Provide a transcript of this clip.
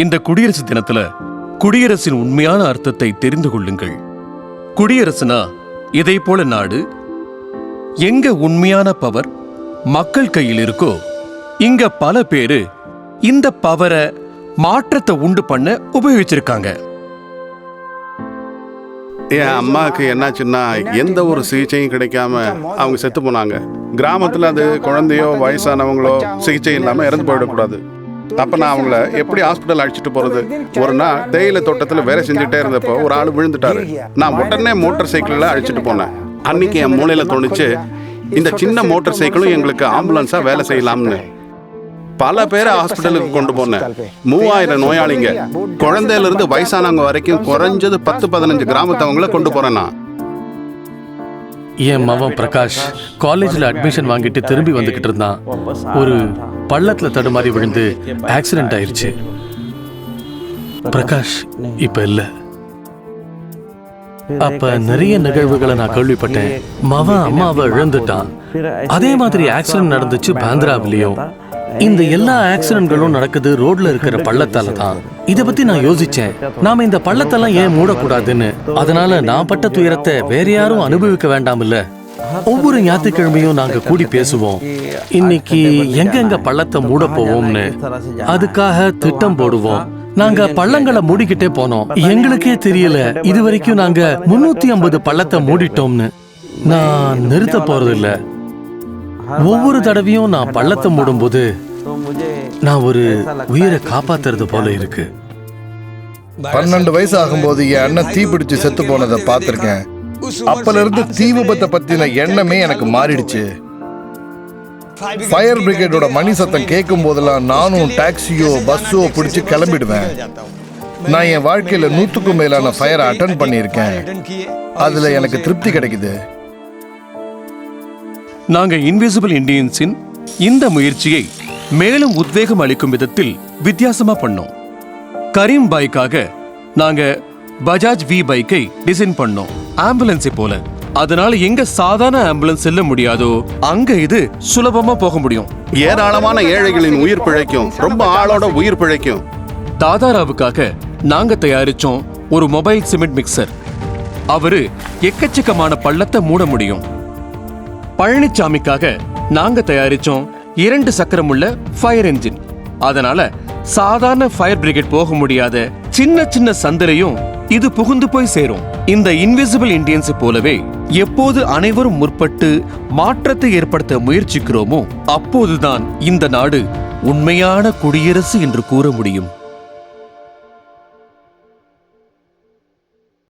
இந்த குடியரசு தினத்துல குடியரசின் உண்மையான அர்த்தத்தை தெரிந்து கொள்ளுங்கள். குடியரசுனா இதை போல நாடு. எங்க உண்மையான பவர் மக்கள் கையில் இருக்கோ, இங்க பல பேரு இந்த பவரை மாற்றத்தை உண்டு பண்ண உபயோகிச்சிருக்காங்க. என் அம்மாவுக்கு என்னாச்சுன்னா எந்த ஒரு சிகிச்சையும் கிடைக்காம அவங்க செத்து போனாங்க. கிராமத்துல அது குழந்தையோ வயசானவங்களோ சிகிச்சை இல்லாம இறந்து போயிடக்கூடாது. அப்ப நான் அவங்கள எப்படி ஹாஸ்பிட்டல் அழைச்சிட்டு போறது? ஒரு நாள் தேயிலை தோட்டத்துல வேலை செஞ்சுட்டே இருந்தப்போ ஒரு ஆள் விழுந்துட்டாரு. நான் உடனே மோட்டார் சைக்கிள்ல அழைச்சிட்டு போனேன். அன்னைக்கு என் மூளையில தோணுச்சு, இந்த சின்ன மோட்டார் சைக்கிளும் எங்களுக்கு ஆம்புலன்ஸா வேலை செய்யலாம்னு. பல பேரை ஹாஸ்பிட்டலுக்கு கொண்டு போனேன். 3000 நோயாளிங்க, குழந்தையில இருந்து வயசானவங்க வரைக்கும் குறைஞ்சது 10-15 கிராமத்தவங்களை கொண்டு போறேன். நான் என் மகன் பிரகாஷ் காலேஜில் அட்மிஷன் வாங்கிட்டு திரும்பி வந்துகிட்டு இருந்தான். ஒரு பள்ளத்துல தடுமாறி விழுந்து ஆக்சிடென்ட் ஆயிடுச்சு. பிரகாஷ் இப்ப இல்ல. அப்ப நிறைய நிகழ்வுகளை நான் கேள்விப்பட்டேன். மவன் அம்மாவை இழந்துட்டான். அதே மாதிரி ஆக்சிடென்ட் நடந்துச்சு பாந்திராவிலையும். இந்த எல்லா ஆக்சிடென்ட்களும் நடக்குது ரோட்ல இருக்கிற பள்ளத்தால தான். இத பத்தி நான் யோசிச்சேன், நாம இந்த பள்ளத்தெல்லாம் ஏன் மூடக்கூடாதுன்னு. அதனால நான் பட்ட துயரத்தை வேற யாரும் அனுபவிக்க வேண்டாம் இல்ல. ஒவ்வொரு ஞாயிற்றுக்கிழமையும் நாங்க கூடி பேசுவோம். இன்னைக்கு எங்க பள்ளத்தை மூட போவோம்னு. அதுக்காக திட்டம் போடுவோம். நாங்க பள்ளங்களை மூடிக்கிட்டே போனோம். எங்களுக்கே தெரியல இது வரைக்கும் நாங்க 350 பள்ளத்தை மூடிட்டோம்னு. நான் நிறுத்த போறது இல்ல. ஒவ்வொரு தடவையும் நான் பள்ளத்தை மூடும் போது நான் ஒரு உயிரை காப்பாத்துறது போல இருக்கு. 12 வயசு ஆகும்போது என் அண்ணன் தீப்பிடிச்சு செத்து போனதை பார்த்திருக்கேன். அப்பல இருந்து தீ விபத்தை பத்தின எண்ணமே எனக்கு மாறிடுச்சு. ஃபயர் பிரிகேடோட மணி சத்தம் கேட்கும் போதெல்லாம் நானும் டாக்ஸியோ பஸ்ஸோ பிடிச்சு கிளம்பிடுவேன். நான் என் வாழ்க்கையில 100க்கும் மேலான ஃபயரை அட்டெண்ட் பண்ணியிருக்கேன். அதுல எனக்கு திருப்தி கிடைக்குது. நாங்க இன்விசிபிள் இந்தியன்ஸின் இந்த முயற்சியை மேலும் உத்வேகம் அளிக்கும் விதத்தில் வித்தியாசமா பண்ணோம். கரீம் பாய்க்காக நாங்க பஜாஜ் வி பைக்கை டிசைன் பண்ணோம், ஆம்புலன்ஸை போல. அதனால எங்க சாதாரண ஆம்புலன்ஸ் செல்ல முடியாதோ அங்க இது சுலபமா போக முடியும். ஏராளமான ஏழைகளின் உயிர் பிழைக்கும், ரொம்ப ஆளோட உயிர் பிழைக்கும். தாதாராவுக்காக நாங்க தயாரிச்சோம் ஒரு மொபைல் சிமெண்ட் மிக்சர். அவரு எக்கச்சக்கமான பள்ளத்தை மூட முடியும். பழனிச்சாமிக்காக நாங்க தயாரிச்சோம் 2 சக்கரமுள்ள ஃபயர் என்ஜின். அதனால சாதாரண ஃபயர் பிரிகேட் போக முடியாத சின்ன சின்ன சந்திலையும் இது புகுந்து போய் சேரும். இந்த இன்விசிபிள் இந்தியன்ஸ் போலவே எப்போது அனைவரும் முற்பட்டு மாற்றத்தை ஏற்படுத்த முயற்சிக்கிறோமோ அப்போதுதான் இந்த நாடு உண்மையான குடியரசு என்று கூற முடியும்.